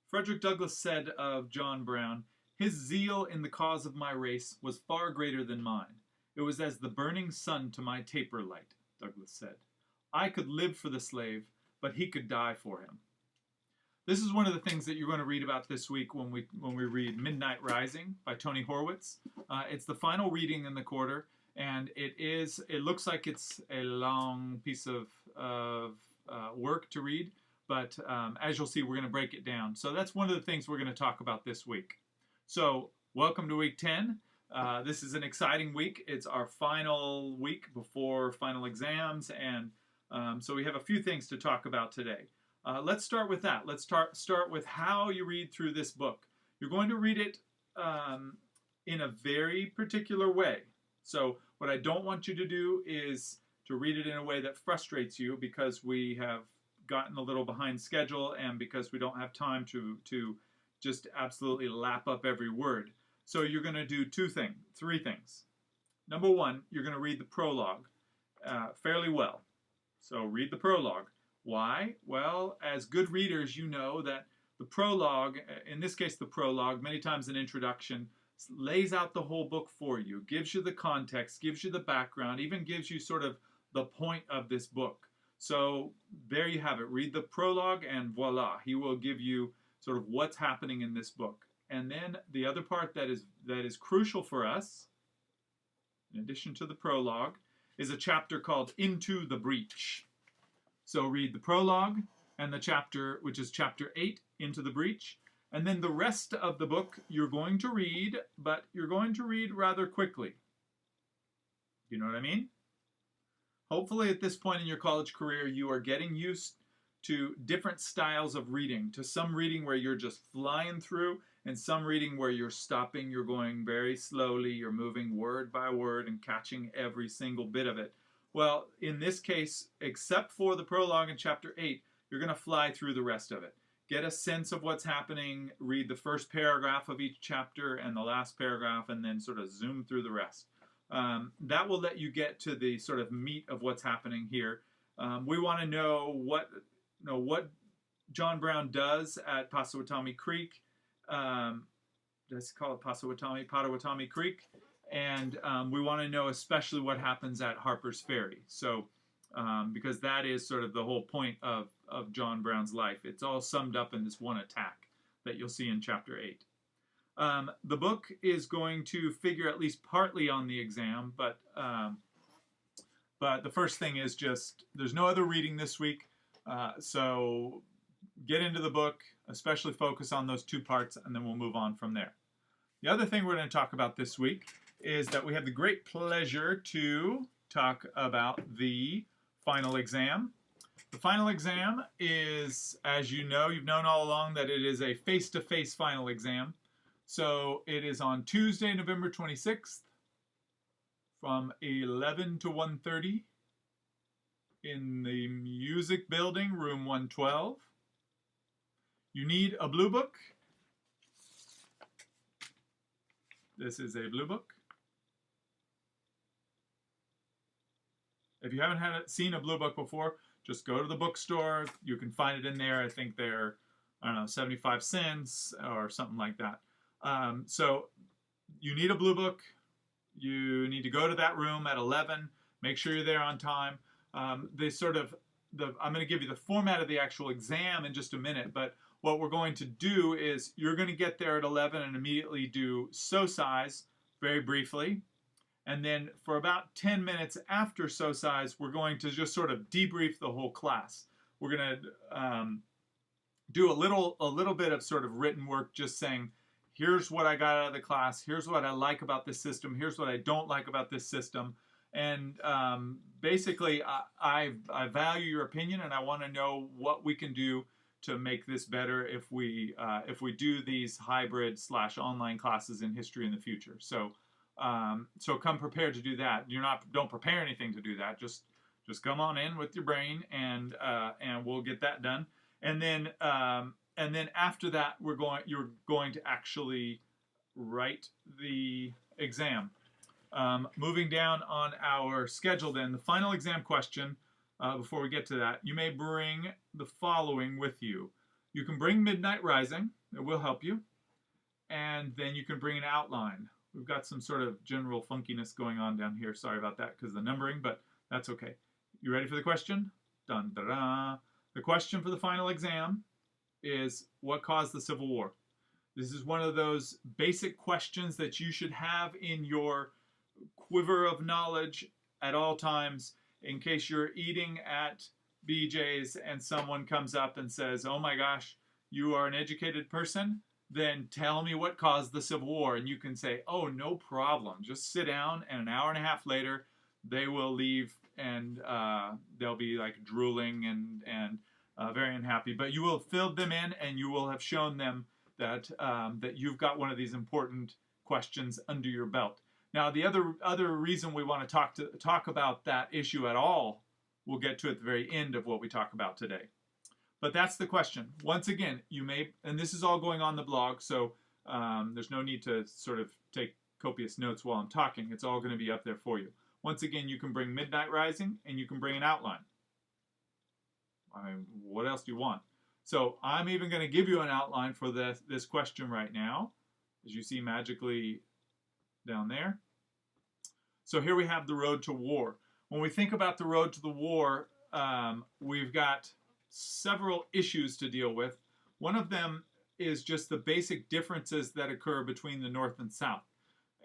Frederick Douglass said of John Brown, "His zeal in the cause of my race was far greater than mine. It was as the burning sun to my taper light," Douglass said. "I could live for the slave, but he could die for him." This is one of the things that you're going to read about this week when we read Midnight Rising by Tony Horwitz. It's the final reading in the quarter, and it looks like it's a long piece of work to read, but as you'll see, we're going to break it down. So that's one of the things we're going to talk about this week. So welcome to week 10. This is an exciting week. It's our final week before final exams, and so we have a few things to talk about today. Let's start with that. Let's start with how you read through this book. You're going to read it in a very particular way. So what I don't want you to do is to read it in a way that frustrates you because we have gotten a little behind schedule and because we don't have time to just absolutely lap up every word. So you're going to do three things. Number one, you're going to read the prologue fairly well. So read the prologue. Why? Well, as good readers, you know that the prologue, in this case the prologue, many times an introduction, lays out the whole book for you, gives you the context, gives you the background, even gives you sort of the point of this book. So there you have it. Read the prologue and voila, he will give you sort of what's happening in this book. And then the other part that is crucial for us, in addition to the prologue, is a chapter called Into the Breach. So read the prologue and the chapter, which is chapter 8, Into the Breach. And then the rest of the book you're going to read, but you're going to read rather quickly. You know what I mean? Hopefully at this point in your college career, you are getting used to different styles of reading, to some reading where you're just flying through, and some reading where you're stopping, you're going very slowly, you're moving word by word and catching every single bit of it. Well, in this case, except for the prologue in chapter 8, you're going to fly through the rest of it. Get a sense of what's happening, read the first paragraph of each chapter and the last paragraph, and then sort of zoom through the rest. That will let you get to the sort of meat of what's happening here. We want to know what John Brown does at Potawatomi Creek. Let's call it Potawatomi Creek. And we want to know especially what happens at Harper's Ferry. So, because that is sort of the whole point of John Brown's life. It's all summed up in this one attack that you'll see in chapter 8. The book is going to figure at least partly on the exam, but the first thing is just, there's no other reading this week. So get into the book, especially focus on those two parts, and then we'll move on from there. The other thing we're going to talk about this week is that we have the great pleasure to talk about the final exam. The final exam is, as you know, you've known all along that it is a face-to-face final exam. So it is on Tuesday, November 26th from 11 to 1:30 in the Music Building, room 112. You need a blue book. This is a blue book. If you haven't seen a blue book before, just go to the bookstore. You can find it in there. I think they're, 75 cents or something like that. So you need a blue book. You need to go to that room at 11. Make sure you're there on time. I'm going to give you the format of the actual exam in just a minute, but what we're going to do is you're going to get there at 11 and immediately do SOCIs very briefly. And then for about 10 minutes after SOCIs, we're going to just sort of debrief the whole class. We're going to do a little bit of sort of written work, just saying, here's what I got out of the class, here's what I like about this system, here's what I don't like about this system. And basically, I value your opinion, and I want to know what we can do to make this better if we do these hybrid/online classes in history in the future. So come prepared to do that. Don't prepare anything to do that. Just come on in with your brain, and we'll get that done. And then after that, you're going to actually write the exam. Moving down on our schedule, then the final exam question. Before we get to that, you may bring the following with you. You can bring Midnight Rising. It will help you. And then you can bring an outline. We've got some sort of general funkiness going on down here. Sorry about that because of the numbering, but that's okay. You ready for the question? Dun, da, da. The question for the final exam is, what caused the Civil War? This is one of those basic questions that you should have in your quiver of knowledge at all times in case you're eating at BJ's and someone comes up and says, oh my gosh, you are an educated person, then tell me what caused the Civil War. And you can say, oh, no problem. Just sit down, and an hour and a half later, they will leave and they'll be like drooling and very unhappy. But you will have filled them in, and you will have shown them that that you've got one of these important questions under your belt. Now, the other reason we want to talk about that issue at all, we'll get to at the very end of what we talk about today. But that's the question. Once again, you may, and this is all going on the blog, so there's no need to sort of take copious notes while I'm talking. It's all going to be up there for you. Once again, you can bring Midnight Rising, and you can bring an outline. I mean, what else do you want? So I'm even going to give you an outline for this question right now, as you see magically down there. So here we have the road to war. When we think about the road to the war, we've got several issues to deal with. One of them is just the basic differences that occur between the North and South.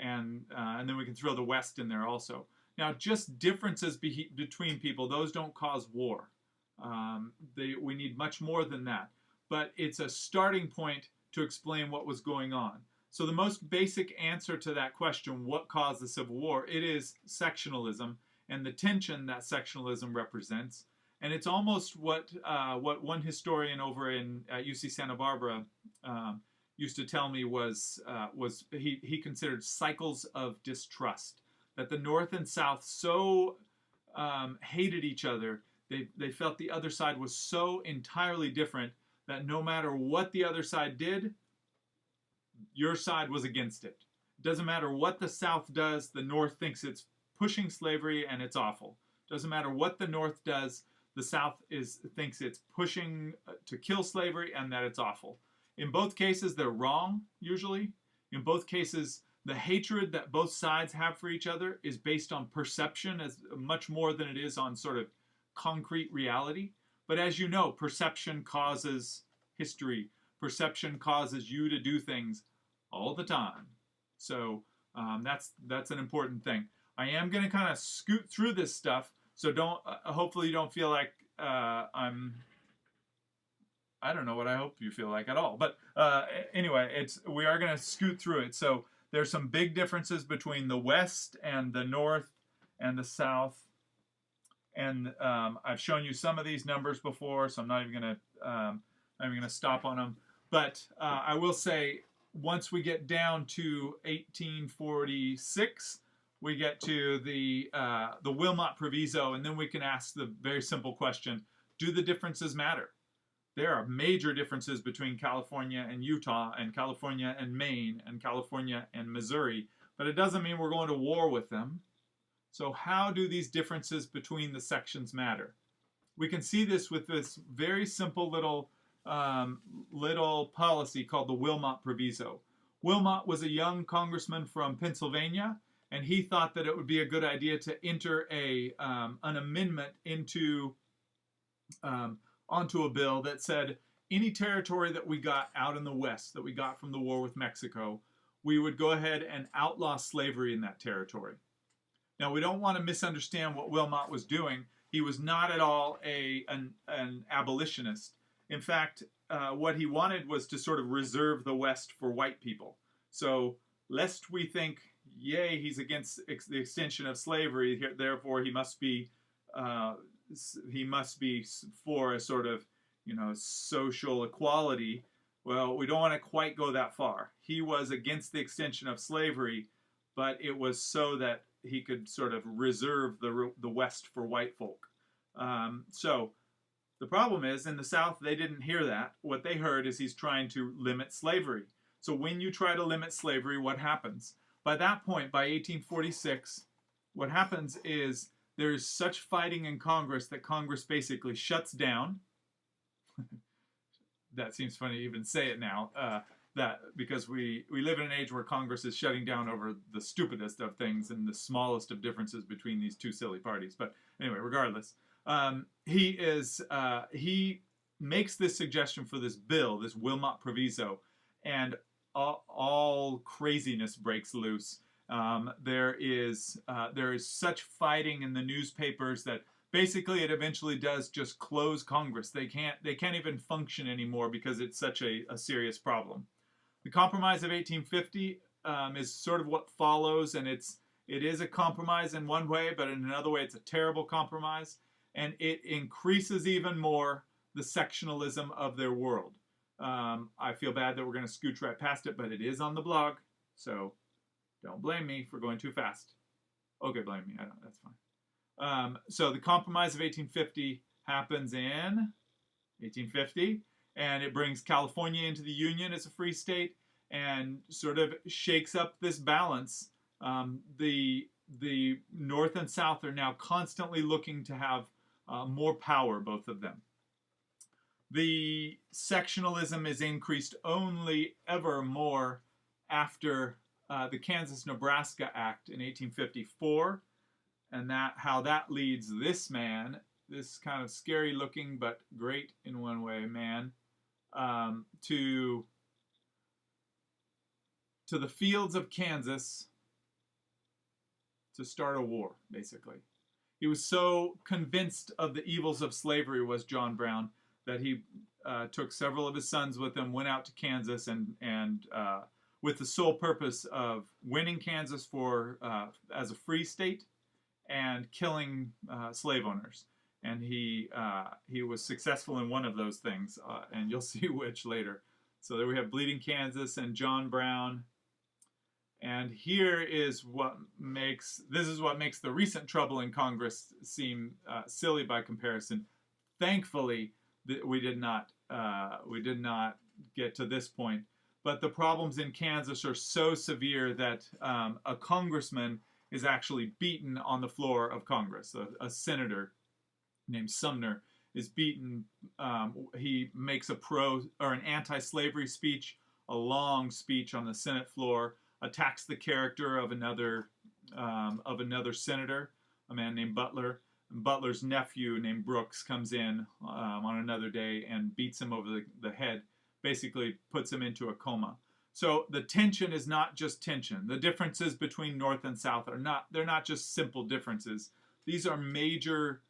And then we can throw the West in there also. Now, just differences between people, those don't cause war. We need much more than that. But it's a starting point to explain what was going on. So the most basic answer to that question, what caused the Civil War, it is sectionalism and the tension that sectionalism represents. And it's almost what one historian over in UC Santa Barbara used to tell me was he considered cycles of distrust. That the North and South so hated each other. They felt the other side was so entirely different that no matter what the other side did, your side was against it. It doesn't matter what the South does, the North thinks it's pushing slavery and it's awful. Doesn't matter what the North does, the South thinks it's pushing to kill slavery and that it's awful. In both cases, they're wrong, usually. In both cases, the hatred that both sides have for each other is based on perception as much more than it is on sort of concrete reality. But as you know, perception causes history. Perception causes you to do things all the time. So that's an important thing. I am going to kind of scoot through this stuff, so don't. Hopefully, you don't feel like I don't know what I hope you feel like at all. But anyway, we are going to scoot through it. So there's some big differences between the West and the North and the South. And I've shown you some of these numbers before, so I'm not even going to stop on them. But I will say, once we get down to 1846, we get to the Wilmot Proviso, and then we can ask the very simple question: do the differences matter? There are major differences between California and Utah, and California and Maine, and California and Missouri, but it doesn't mean we're going to war with them. So how do these differences between the sections matter? We can see this with this very simple little policy called the Wilmot Proviso. Wilmot was a young congressman from Pennsylvania, and he thought that it would be a good idea to enter an amendment onto a bill that said any territory that we got out in the West, that we got from the war with Mexico, we would go ahead and outlaw slavery in that territory. Now, we don't want to misunderstand what Wilmot was doing. He was not at all an abolitionist. In fact, what he wanted was to sort of reserve the West for white people. So, lest we think, yay, he's against the extension of slavery, therefore he must be for a sort of, social equality. Well, we don't want to quite go that far. He was against the extension of slavery, but it was so that he could sort of reserve the West for white folk. So the problem is, in the South, they didn't hear that. What they heard is he's trying to limit slavery. So when you try to limit slavery, what happens? By that point, by 1846, what happens is there's such fighting in Congress that Congress basically shuts down. that seems funny to even say it now. That because we live in an age where Congress is shutting down over the stupidest of things and the smallest of differences between these two silly parties. But anyway, regardless, he makes this suggestion for this bill, this Wilmot Proviso, and all craziness breaks loose. There is such fighting in the newspapers that basically it eventually does just close Congress. They can't even function anymore because it's such a serious problem. The Compromise of 1850 is sort of what follows, and it is a compromise in one way, but in another way it's a terrible compromise, and it increases even more the sectionalism of their world. I feel bad that we're going to scooch right past it, but it is on the blog, so don't blame me for going too fast. Okay, blame me. That's fine. So the Compromise of 1850 happens in 1850, and it brings California into the Union as a free state and sort of shakes up this balance. The North and South are now constantly looking to have more power, both of them. The sectionalism is increased only ever more after the Kansas-Nebraska Act in 1854, and how that leads this man, this kind of scary-looking but great in one way man, to the fields of Kansas to start a war, basically. He was so convinced of the evils of slavery, was John Brown, that he took several of his sons with him, went out to Kansas, and with the sole purpose of winning Kansas as a free state and killing slave owners. And he was successful in one of those things, and you'll see which later. So there we have Bleeding Kansas and John Brown. And this is what makes the recent trouble in Congress seem silly by comparison. Thankfully, we did not get to this point. But the problems in Kansas are so severe that a congressman is actually beaten on the floor of Congress. A senator named Sumner is beaten. He makes an anti-slavery speech, a long speech on the Senate floor, attacks the character of another senator, a man named Butler. And Butler's nephew named Brooks comes in on another day and beats him over the head, basically puts him into a coma. So the tension is not just tension. The differences between North and South they're not just simple differences. These are major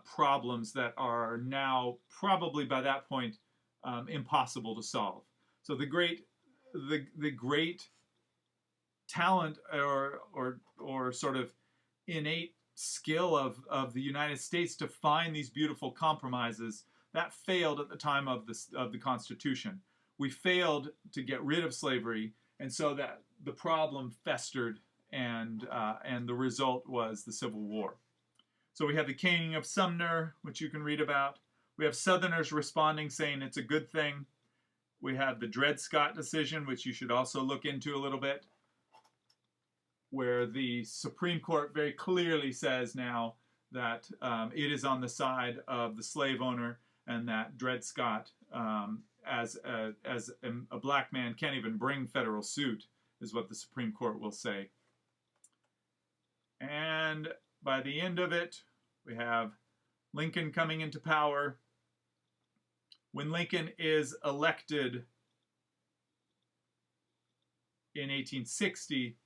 problems that are now probably by that point impossible to solve. So the great talent or sort of innate skill of the United States to find these beautiful compromises, that failed at the time of the Constitution. We failed to get rid of slavery, and so that the problem festered, and the result was the Civil War. So we have the caning of Sumner, which you can read about. We have Southerners responding, saying it's a good thing. We have the Dred Scott decision, which you should also look into a little bit, where the Supreme Court very clearly says now that it is on the side of the slave owner, and that Dred Scott, as a black man, can't even bring federal suit, is what the Supreme Court will say. And by the end of it, we have Lincoln coming into power. When Lincoln is elected in 1860,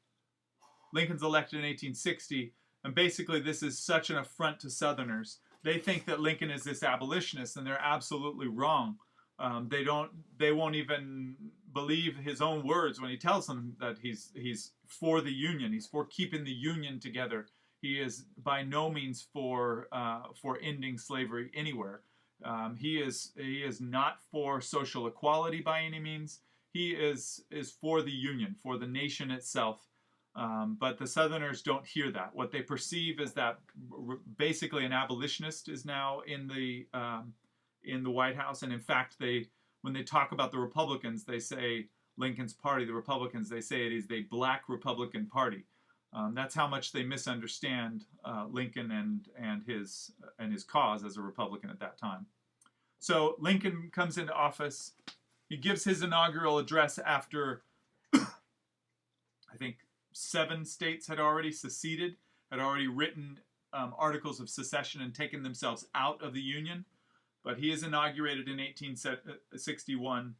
Lincoln's elected in 1860, and basically this is such an affront to Southerners. They think that Lincoln is this abolitionist, and they're absolutely wrong. They won't even believe his own words when he tells them that he's for the Union. He's for keeping the Union together. He is by no means for ending slavery anywhere. He is not for social equality by any means. He is for the Union, for the nation itself. But the Southerners don't hear that. What they perceive is that basically an abolitionist is now in the White House, and in fact, when they talk about the Republicans, they say Lincoln's party, the Republicans, they say it is the Black Republican Party. That's how much they misunderstand Lincoln and his cause as a Republican at that time. So Lincoln comes into office. He gives his inaugural address after, I think, 7 states had already seceded, had already written articles of secession and taken themselves out of the Union. But he is inaugurated in 1861.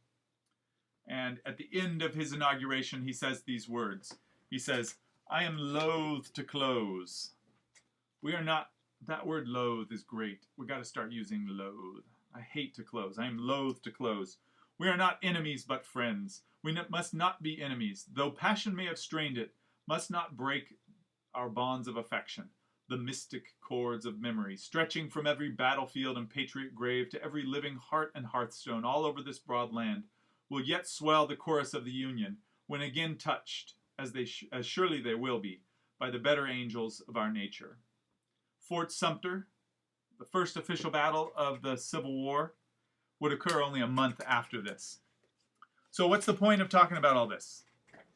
And at the end of his inauguration, he says these words. He says, "I am loath to close." We are not, that word loathe is great. We got to start using loathe. I hate to close. I am loath to close. We are not enemies, but friends. We must not be enemies. Though passion may have strained it, must not break our bonds of affection. The mystic cords of memory, stretching from every battlefield and patriot grave to every living heart and hearthstone all over this broad land, will yet swell the chorus of the Union, when again touched, as surely they will be, by the better angels of our nature. Fort Sumter, the first official battle of the Civil War, would occur only a month after this. So what's the point of talking about all this?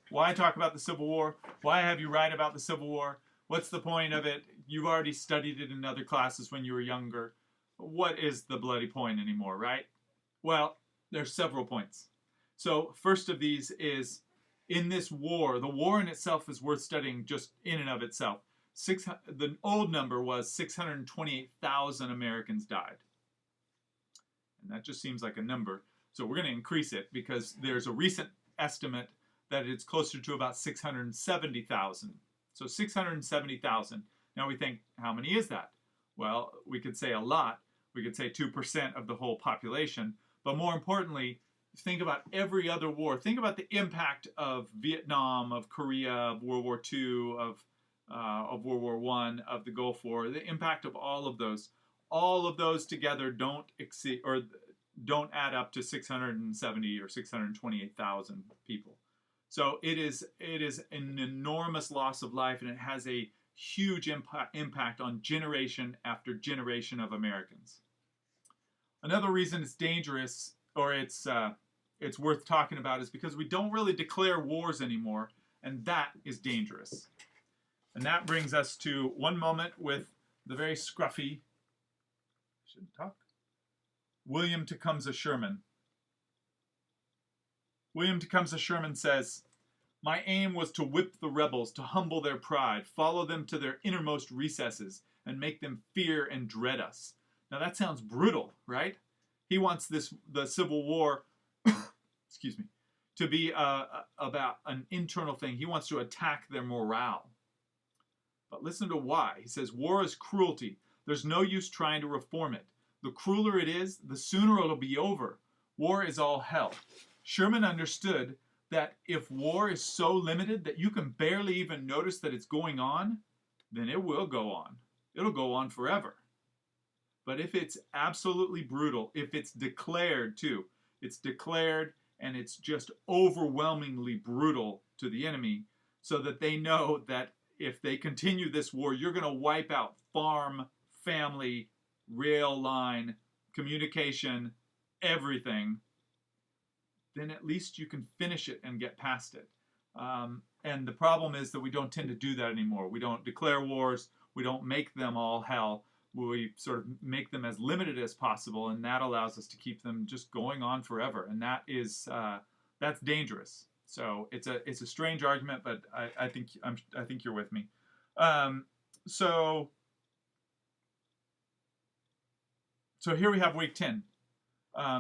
Why talk about the Civil War? Why have you write about the Civil War? What's the point of it? You've already studied it in other classes when you were younger. What is the bloody point anymore, right? Well, there's several points. So first of these is, in this war, the war in itself is worth studying just in and of itself. The old number was 628,000 Americans died. And that just seems like a number. So we're going to increase it because there's a recent estimate that it's closer to about 670,000. So 670,000. Now we think, how many is that? Well, we could say a lot. We could say 2% of the whole population. But more importantly, think about every other war. Think about the impact of Vietnam, of Korea, of World War II, of World War I, of the Gulf War. The impact of all of those. All of those together don't add up to 670 or 628,000 people. So it is an enormous loss of life, and it has a huge impact on generation after generation of Americans. Another reason it's dangerous, or it's worth talking about, is because we don't really declare wars anymore, and that is dangerous. And that brings us to one moment with the very scruffy, shouldn't talk, William Tecumseh Sherman. William Tecumseh Sherman says, "My aim was to whip the rebels, to humble their pride, follow them to their innermost recesses, and make them fear and dread us." Now that sounds brutal, right? He wants the Civil War, excuse me, to be about an internal thing. He wants to attack their morale. But listen to why. He says, "War is cruelty. There's no use trying to reform it. The crueler it is, the sooner it'll be over. War is all hell." Sherman understood that if war is so limited that you can barely even notice that it's going on, then it will go on. It'll go on forever. But if it's absolutely brutal, if it's declared too, it's declared and it's just overwhelmingly brutal to the enemy, so that they know that if they continue this war, you're going to wipe out farm, family, rail line, communication, everything, then at least you can finish it and get past it. And the problem is that we don't tend to do that anymore. We don't declare wars. We don't make them all hell. We sort of make them as limited as possible, and that allows us to keep them just going on forever. And that is that's dangerous. So it's a strange argument, but I think you're with me. So here we have week 10.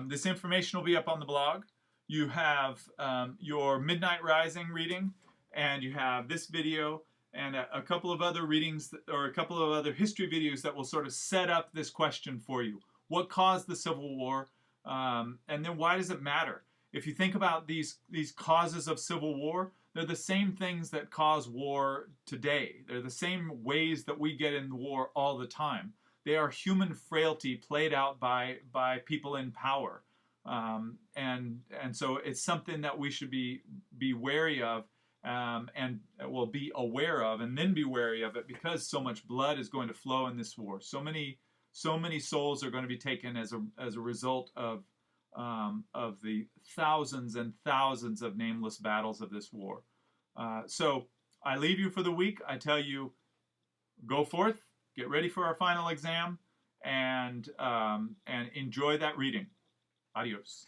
This information will be up on the blog. You have your Midnight Rising reading, and you have this video, and a couple of other readings, or a couple of other history videos that will sort of set up this question for you. What caused the Civil War? And then why does it matter? If you think about these causes of civil war, they're the same things that cause war today. They're the same ways that we get in war all the time. They are human frailty played out by people in power. And so it's something that we should be wary of, and will be aware of, and then be wary of it, because so much blood is going to flow in this war. So many souls are going to be taken as a result of the thousands and thousands of nameless battles of this war. So I leave you for the week. I tell you, go forth, get ready for our final exam, and enjoy that reading. Adios.